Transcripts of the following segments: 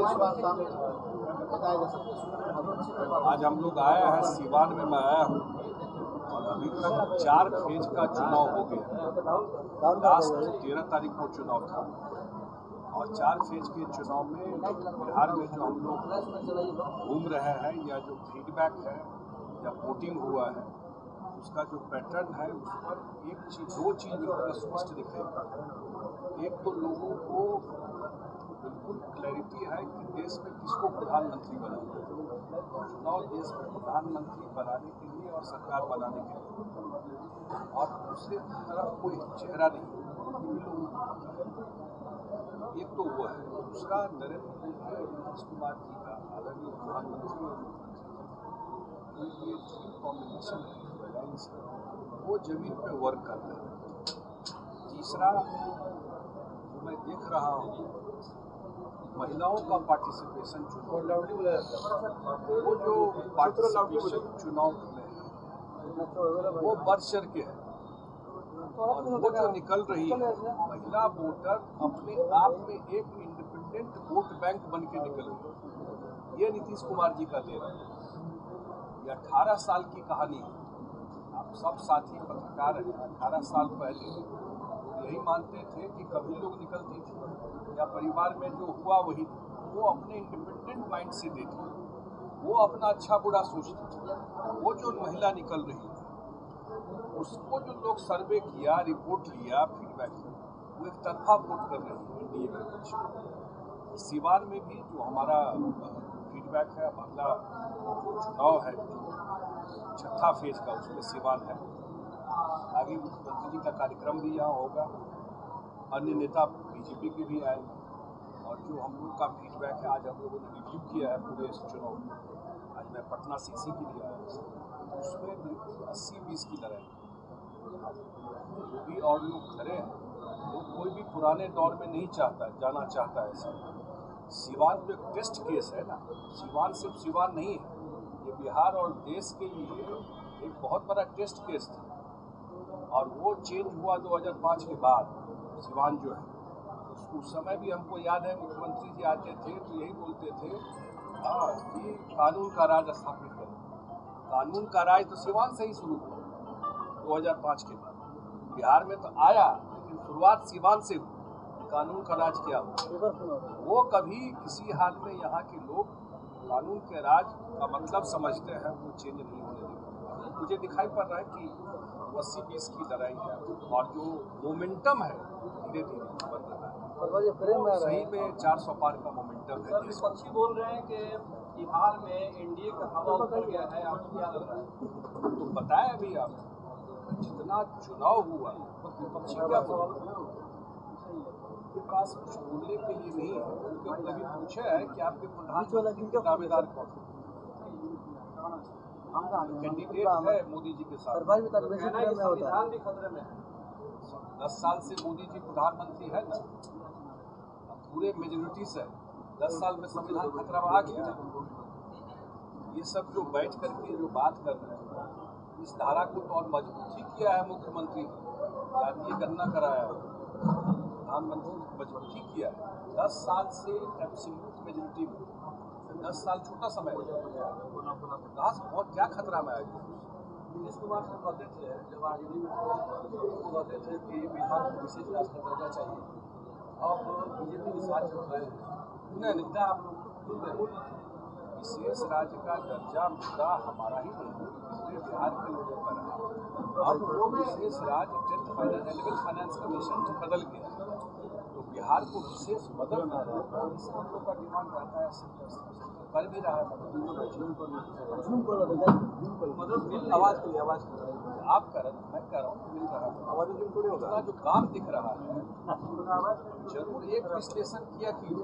आज हम लोग आया है सीवान में, मैं आया हूँ और अभी तक 4 फेज का चुनाव हो गया। लास्ट 13 तारीख को चुनाव था और 4 फेज के चुनाव में बिहार में जो हम लोग घूम रहे हैं या जो फीडबैक है या वोटिंग हुआ है उसका जो पैटर्न है उस पर दो चीज़ स्पष्ट दिखेगा। एक तो लोगों को बिल्कुल क्लैरिटी है कि देश में किसको प्रधानमंत्री बनाना है, चुनाव देश में प्रधानमंत्री बनाने के लिए और सरकार बनाने के लिए, और दूसरी तरफ कोई चेहरा नहीं, ये लोगों को पता है। एक तो वो है, दूसरा नरेंद्र मोदी और नीतीश कुमार जी का आदरणीय प्रधानमंत्री और मुख्यमंत्री ये कॉम्बिनेशन है वो जमीन पे वर्क कर रहे हैं। तीसरा जो मैं देख रहा हूँ महिलाओं का पार्टिसिपेशन चुनाव, वो जो पार्टिसिपेशन चुनाव में है वो बढ़ चढ़ के है और वो जो निकल रही है महिला वोटर अपने आप में एक इंडिपेंडेंट वोट बैंक बन के निकल रही है। ये नीतीश कुमार जी का देन है। ये 18 साल की कहानी है। आप सब साथी पत्रकार हैं। 18 साल पहले यही मानते थे कि कभी लोग निकलती थी या परिवार में जो हुआ वही थी, वो अपने इंडिपेंडेंट माइंड से देती, वो अपना अच्छा बुरा सोचती थी। वो जो महिला निकल रही है उसको जो लोग सर्वे किया, रिपोर्ट लिया, फीडबैक लिया, वो एक तरफा वोट कर रही है एनडीए के पक्ष। सीवान में भी जो हमारा फीडबैक है, अगला जो चुनाव है 6ठा फेज का, उसमें सीवान है। आगे मुख्यमंत्री जी का कार्यक्रम भी यहाँ होगा, अन्य नेता बीजेपी के भी आएंगे और जो हम लोग का फीडबैक है आज हम लोगों ने रिव्यू किया है पूरे इस चुनाव में। आज मैं पटना सीसी के लिए आया, उसमें बिल्कुल 80-20 की लड़ाई। जो भी और लोग खड़े हैं वो कोई भी पुराने दौर में नहीं जाना चाहता है। ऐसा सीवान जो एक टेस्ट केस है ना, सीवान सिर्फ सीवान नहीं है, ये बिहार और देश के लिए एक बहुत बड़ा टेस्ट केस था और वो चेंज हुआ 2005 के बाद। सीवान जो है उस समय भी हमको याद है मुख्यमंत्री जी आते थे तो यही बोलते थे कि कानून का राज स्थापित करें। कानून का राज तो सीवान से ही शुरू हुआ 2005 के बाद। बिहार में तो आया लेकिन शुरुआत सीवान से हुई। कानून का राज क्या हुआ, वो कभी किसी हाल में यहाँ के लोग कानून के राज का मतलब समझते हैं, वो चेंज नहीं होने देगा। मुझे दिखाई पड़ रहा है कि 80-20 की लड़ाई है और जो मोमेंटम है धीरे धीरे बढ़ रहा है। सही में 400 पार का मोमेंटम है। विपक्षी बोल रहे हैं कि बिहार में एनडीए का हवा उतर गया है, आपको क्या लग रहा है? तो बताया अभी आप, जितना चुनाव हुआ विपक्षी क्या बोला, के पास कुछ बोलने के लिए नहीं है। उनके कभी पूछा है कि आपके प्रधानमंत्री के दावेदार कौन कैंडिडेट है मोदी जी के साथ? संविधान भी खतरे में है। 10 साल से मोदी जी प्रधानमंत्री है ना, पूरे मेजोरिटी से 10 साल में संविधान खतरा में आ गया। ये सब जो बैठ करके जो बात कर रहे हैं, इस धारा को तो और मजबूत ही किया है मुख्यमंत्री, जातीय गणना कराया, प्रधानमंत्री मजबूती किया है। 10 साल से एब्सोल्यूट मेजोरिटी में, 10 साल छोटा समय हो गया, कहाँ से बहुत क्या खतरा में आ गया। नीतीश कुमार साहब कहते थे जब राजनीति में वो कहते थे कि बिहार को विशेष राष्ट्र का दर्जा चाहिए, अब बीजेपी के साथ जुड़ रहे हैं। नहीं, आप लोग विशेष राज्य का दर्जा मुद्दा हमारा ही नहीं, पूरे बिहार के लोगों का रहा। अब वो विशेष राज्य 11th फाइनेंस कमीशन में बदल गया, तो बिहार को विशेष बदलना है, इसका हम लोग का डिमांड रहता है। कर भी रहा है आवाज आप कर रहे, मैं कर रहा हूँ, मिल रहा है आवाज थोड़ी होगा। जो काम दिख रहा है जरूर एक विश्लेषण किया कि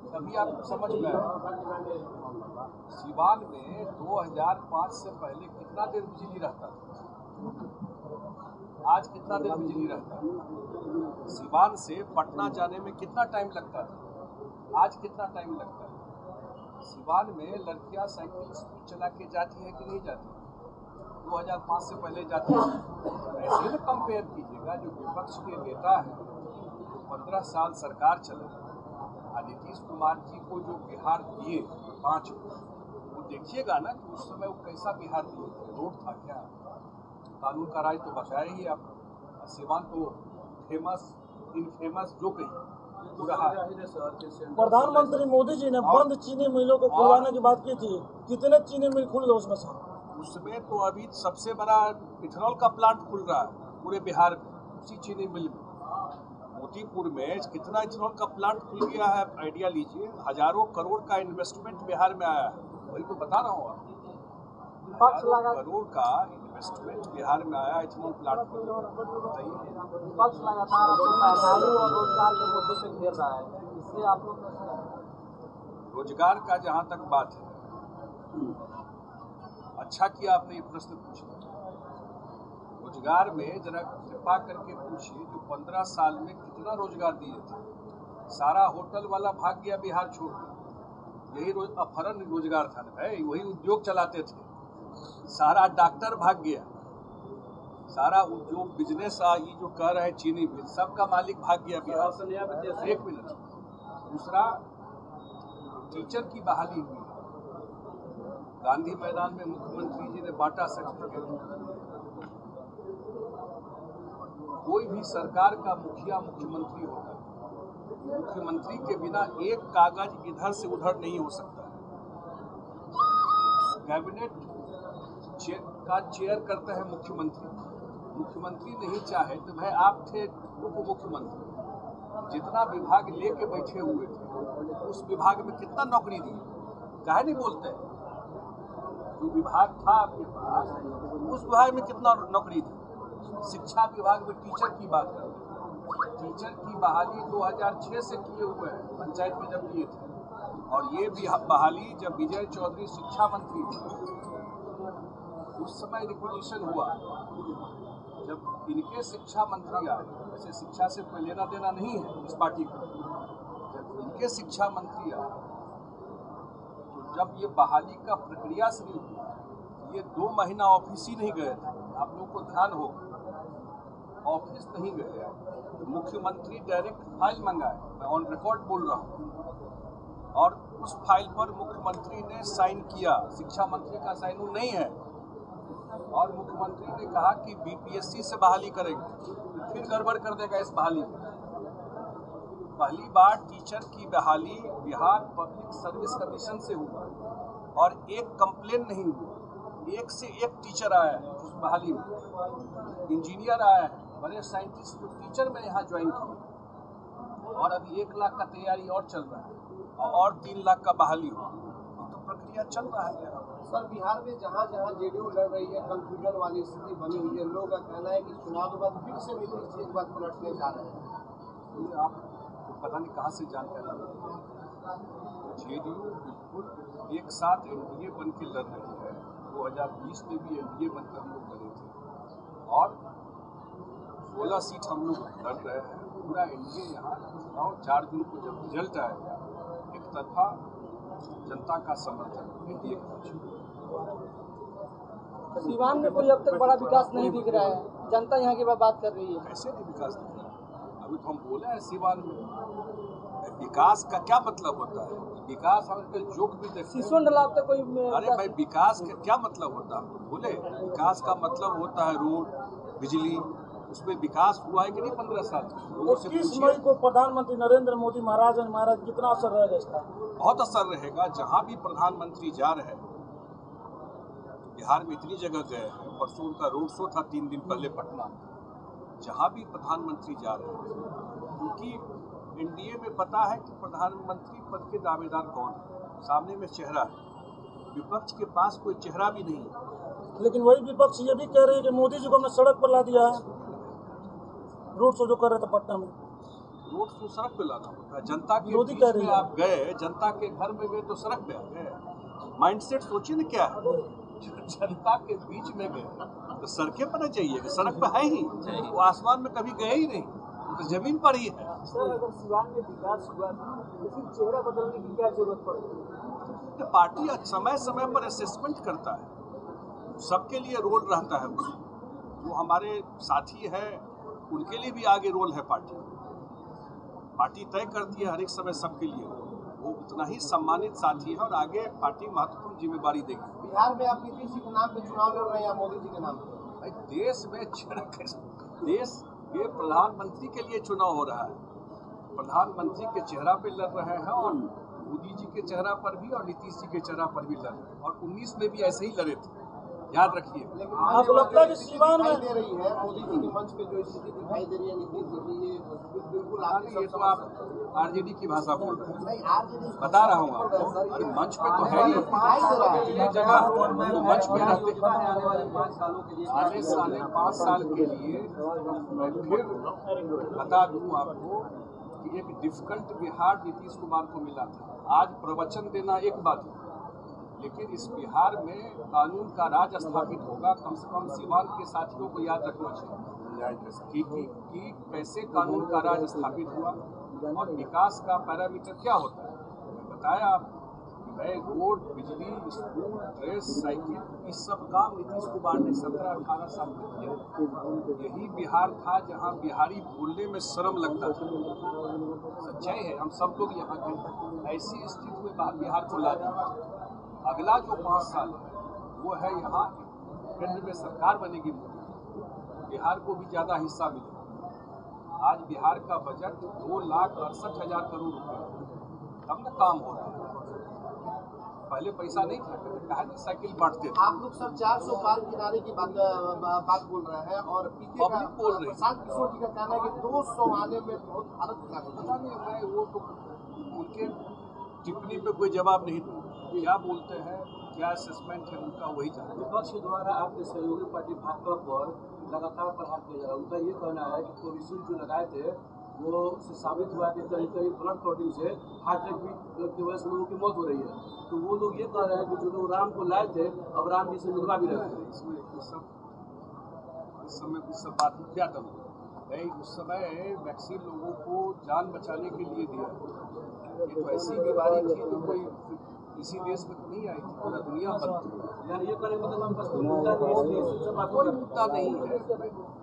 तभी आपको समझ में आया। सीवान में 2005 से पहले कितना देर बिजली रहता था, आज कितना देर बिजली रहता है? सीवान से पटना जाने में कितना टाइम लगता था, आज कितना टाइम लगता है? सीवान में लड़कियां साइकिल स्कूल चला के जाती है कि नहीं जाती? 2005 से पहले जाती है। ऐसे में कंपेयर कीजिएगा, जो विपक्ष के नेता हैं, जो 15 साल सरकार चला, नीतीश कुमार जी को जो बिहार दिए 5, वो देखिएगा ना कि उस समय वो कैसा बिहार दिए थे। रोड था क्या? कानून का राज तो बचाया ही आप। सीवान तो फेमस इनफेमस जो कही प्रधानमंत्री मोदी जी ने बंद चीनी मिलों को खुलवाने की बात की थी। कितने चीनी मिल खुल गए उसमें से? उसमें तो अभी सबसे बड़ा इथेनॉल का प्लांट खुल रहा है पूरे बिहार में, उसी चीनी मिल में। मोतीपुर में कितना इथेनॉल का प्लांट खुल गया है, आइडिया लीजिए। हजारों करोड़ का इन्वेस्टमेंट बिहार में आया है, वही तो बता रहा हूँ आपको। करोड़ का इन्वेस्टमेंट बिहार में आया इथेनॉल प्लांट खुल गया। बताइए। विपक्ष लगातार महंगाई और रोजगार के मुद्दे से घेर रहा है, इससे आप लोग रोजगार का जहाँ तक बात है, अच्छा किया आपने ये प्रश्न पूछा। रोजगार में जरा कृपा करके पूछिए जो 15 साल में कितना रोजगार दिए थे। सारा होटल वाला भाग गया बिहार छोड़ के, यही अपहरण रोजगार था ना भाई, वही उद्योग चलाते थे। सारा डॉक्टर भाग गया, सारा उद्योग बिजनेस ये जो कर रहे हैं चीनी मिल, सबका मालिक भाग गया बिहार। एक मिनट। दूसरा, टीचर की बहाली हुई, गांधी मैदान में मुख्यमंत्री जी ने बांटा सर्टिफिकेट। कोई भी सरकार का मुखिया मुख्यमंत्री होता है, मुख्यमंत्री के बिना एक कागज इधर से उधर नहीं हो सकता है। कैबिनेट का चेयर करते हैं मुख्यमंत्री। मुख्यमंत्री नहीं चाहे तो भाई आप थे उप मुख्यमंत्री, जितना विभाग लेके बैठे हुए थे उस विभाग में कितना नौकरी दी? काहे नहीं बोलते? जो विभाग था आपके पास उस विभाग में कितना नौकरी दी? शिक्षा विभाग में टीचर की बात करते हैं। टीचर की बहाली 2006 से किए हुए हैं, पंचायत में जब किए थे। और ये भी बहाली जब विजय चौधरी शिक्षा मंत्री थे उस समय रिपोजिशन हुआ। जब इनके शिक्षा मंत्री आए, वैसे शिक्षा से कोई लेना देना नहीं है इस पार्टी को, जब इनके शिक्षा मंत्री आए तो जब ये बहाली का प्रक्रिया शुरू हुई, ये 2 महीना ऑफिस ही नहीं गए थे। आप लोगों को ध्यान हो, ऑफिस नहीं गए तो मुख्यमंत्री डायरेक्ट फाइल मंगाए, मैं ऑन रिकॉर्ड बोल रहा हूँ, और उस फाइल पर मुख्यमंत्री ने साइन किया। शिक्षा मंत्री का साइन वो नहीं है, और मुख्यमंत्री ने कहा कि बीपीएससी से बहाली करेंगे, फिर गड़बड़ कर देगा इस बहाली में। पहली बार टीचर की बहाली बिहार पब्लिक सर्विस कमीशन से हुआ और एक कंप्लेन नहीं हुआ। एक से एक टीचर आया है उस बहाली में, इंजीनियर आया है, बड़े साइंटिस्ट जो टीचर में यहाँ ज्वाइन किए, और अभी 1 लाख का तैयारी और चल रहा है और 3 लाख का बहाली हुआ। तो प्रक्रिया चल रहा है। सर, बिहार में जहाँ जहाँ जेडीयू लड़ रही है कंफ्यूजन वाली स्थिति बनी हुई है। लोगों का कहना है कि चुनाव के बाद फिर से नीतीश जी एक बार पलटने जा रहे हैं। आप पता नहीं कहाँ से जानकारी है। जेडीयू बिल्कुल एक साथ एनडीए बन के लड़ रही है। 2020 में भी एनडीए बनकर हम लोग लड़े थे और 16 सीट हम लोग लड़ रहे हैं। पूरा एनडीए यहाँ चुनाव 4 जून को जब रिजल्ट आएगा, एक तरफा जनता का समर्थन एनडीए के पक्ष। सीवान में कोई अब तक बड़ा विकास नहीं दिख रहा है, जनता यहाँ की बात कर रही है। कैसे नहीं विकास दिख रहा है? अभी तो हम बोले हैं सीवान में विकास का क्या मतलब होता है? विकास हम जोक भी देखते हैं। कोई अरे भाई, विकास का क्या मतलब होता है? हम बोले विकास का मतलब होता है रोड, बिजली। उसमें विकास हुआ है कि नहीं 15 साल में? 21 मई को प्रधानमंत्री नरेंद्र मोदी महाराज कितना असर रहेगा इसका? बहुत असर रहेगा। जहाँ भी प्रधानमंत्री जा रहे हैं, बिहार में इतनी जगह गए हैं, परसों उनका रोड शो था 3 दिन पहले पटना में। जहाँ भी प्रधानमंत्री जा रहे हैं, क्योंकि एनडीए में पता है कि प्रधानमंत्री पद के दावेदार कौन है, सामने में चेहरा है। विपक्ष के पास कोई चेहरा भी नहीं है। लेकिन वही विपक्ष ये भी कह रहे हैं कि मोदी जी को हमने सड़क पर ला दिया है। रोड शो जो कर रहे थे पटना में, रोड शो सड़क पे लाना होता है। जनता के मोदी बीच में आप गए, जनता के घर में गए तो सड़क पे आ गए। माइंडसेट सोचिए ना क्या है। जनता के बीच में गए तो सड़कें पर चाहिए कि सड़क पे है ही, वो आसमान में कभी गए ही नहीं, तो जमीन पर ही है। सर, अगर सीवान में विकास हुआ तो फिर चेहरा बदलने की क्या जरूरत पड़ेगी? तो पार्टी समय समय पर असेसमेंट करता है, सबके लिए रोल रहता है। जो हमारे साथी हैं उनके लिए भी आगे रोल है पार्टी। पार्टी तय करती है हर एक समय सबके लिए, वो उतना ही सम्मानित साथी है और आगे पार्टी महत्वपूर्ण जिम्मेदारी देगी। बिहार में आप नीतीश जी के नाम पे चुनाव लड़ रहे हैं या मोदी जी के नाम पे? भाई देश में देश के प्रधानमंत्री के लिए चुनाव हो रहा है, प्रधानमंत्री के चेहरा पे लड़ रहे हैं और मोदी जी के चेहरा पर भी और नीतीश जी के चेहरा पर भी लड़ रहे हैं, और 19 में भी ऐसे ही लड़े थे, याद रखिए। लेकिन आपको लगता है कि सीवान में दे रही है मोदी जी के मंच पे जो स्थिति दिखाई दे रही है नीतीश जी की, ये बिल्कुल ये तो आप आरजेडी की भाषा बोल रहे हैं, नहीं आरजेडी बता रहा हूँ आपको। अरे मंच पे तो है ही, ये जगह तो मंच पे रहते हैं। आने वाले 5 सालों के लिए आने साले 5 साल के लिए मैं फिर बता दूं आपको कि एक डिफिकल्ट बिहार नीतीश कुमार को मिला था। आज प्रवचन देना एक बात है, लेकिन इस बिहार में कानून का राज स्थापित होगा। कम से कम सीवान के साथियों को याद रखना चाहिए कि कैसे कानून का राज स्थापित हुआ और विकास का पैरामीटर क्या होता है। मैंने बताया आपको कि भाई रोड, बिजली, स्कूल, ड्रेस, साइकिल, इस सब काम नीतीश कुमार ने 17-18 साल में किया। यही बिहार था जहां बिहारी बोलने में शर्म लगता था। सच्चाई है, हम सब लोग यहाँ के। ऐसी स्थिति में बिहार को ला दिया। अगला जो 5 साल है वो है यहाँ केंद्र में सरकार बनेगी मोदी, बिहार को भी ज़्यादा हिस्सा मिलेगा। आज बिहार का बजट 2,68,000 करोड़ रुपए, तब न काम हो रहा है। पहले पैसा नहीं था, कहा कि साइकिल बांटते थे। आप लोग सब 400 पार किनारे की बात बोल रहे हैं और पीछे पब्लिक बोल रही है। प्रशांत किशोर जी का कहना है कि 200 आने में बहुत हालत खराब पता नहीं, मैं वो तो उनके टिप्पणी पे कोई जवाब नहीं दूँ। क्या बोलते हैं, क्या असेसमेंट है उनका, वही जानते हैं। विपक्ष द्वारा आपके सहयोगी पार्टी भाजपा पर लगातार प्रहार किया जा रहा है। उनका ये कहना है कि कोविशील्ड जो लगाए थे वो उससे साबित हुआ कि कहीं कहीं ब्लड क्लॉटिंग से हार्ट अटैक की वजह से लोगों की मौत हो रही है। तो वो लोग ये कह रहे हैं कि जो लोग राम को लाए थे अब राम जी से मिलवा भी रहे हैं। इसमें इस समय इस सब बात में क्या करूँ भाई। उस समय वैक्सीन लोगों को जान बचाने के लिए दिया। ये तो ऐसी बीमारी थी जो कोई किसी देश में तो नहीं आई थी, पूरा दुनिया बंद थी। यानी ये कहने का मतलब बस कोई मुद्दा नहीं है, कोई मुद्दा नहीं है।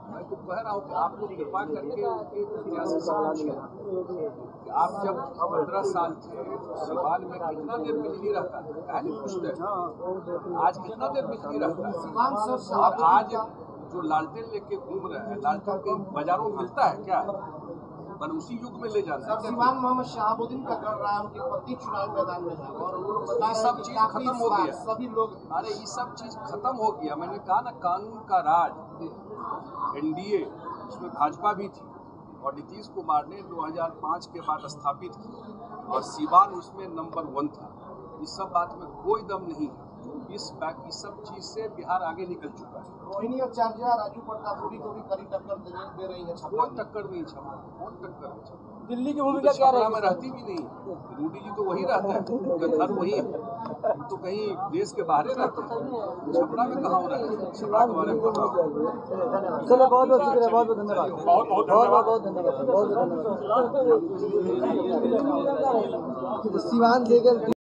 मैं तो कह रहा हूँ कि आप लोग कृपा करके उनके इतिहास से पूछिए। आप जब 15 साल थे सीवान में कितना देर बिजली रहता था, क्या नहीं पूछते। आज कितना देर बिजली रहता है। और आज जो लालटेन लेके घूम रहे हैं, लालटेन के बाजारों में मिलता है क्या, पर उसी युग में ले जाना है। सीवान मोहम्मद शहाबुद्दीन का कर रहा है, उनकी पत्नी चुनाव मैदान में है और वो लोग बता ये सब चीज खत्म हो गया। सभी लोग, अरे ये सब चीज खत्म हो गया। मैंने कहा ना, कानून का राज, एनडीए उसमें भाजपा भी थी और नीतीश कुमार ने 2005 के बाद स्थापित किया और सीवान उसमें नंबर 1 था। इस सब बात में कोई दम नहीं है। इस सब चीज से बिहार आगे निकल चुका है। रोहिणी आचार्य राजू प्रतापुरी को भी कड़ी टक्कर दे रही है। कोई टक्कर नहीं छपा, कौन टक्कर नहीं छपा। दिल्ली की वो भूमिका तो क्या छपरा रहेगी? में रहती भी नहीं। रूडी जी तो वही रहता है, उनका घर वही है। वो तो कहीं देश के बाहर रहते हैं, छपरा में कहाँ हो रहा है। छपरा के बारे में पता हो। चलो बहुत बहुत शुक्रिया, बहुत बहुत धन्यवाद, बहुत बहुत धन्यवाद, बहुत बहुत धन्यवाद। सीवान से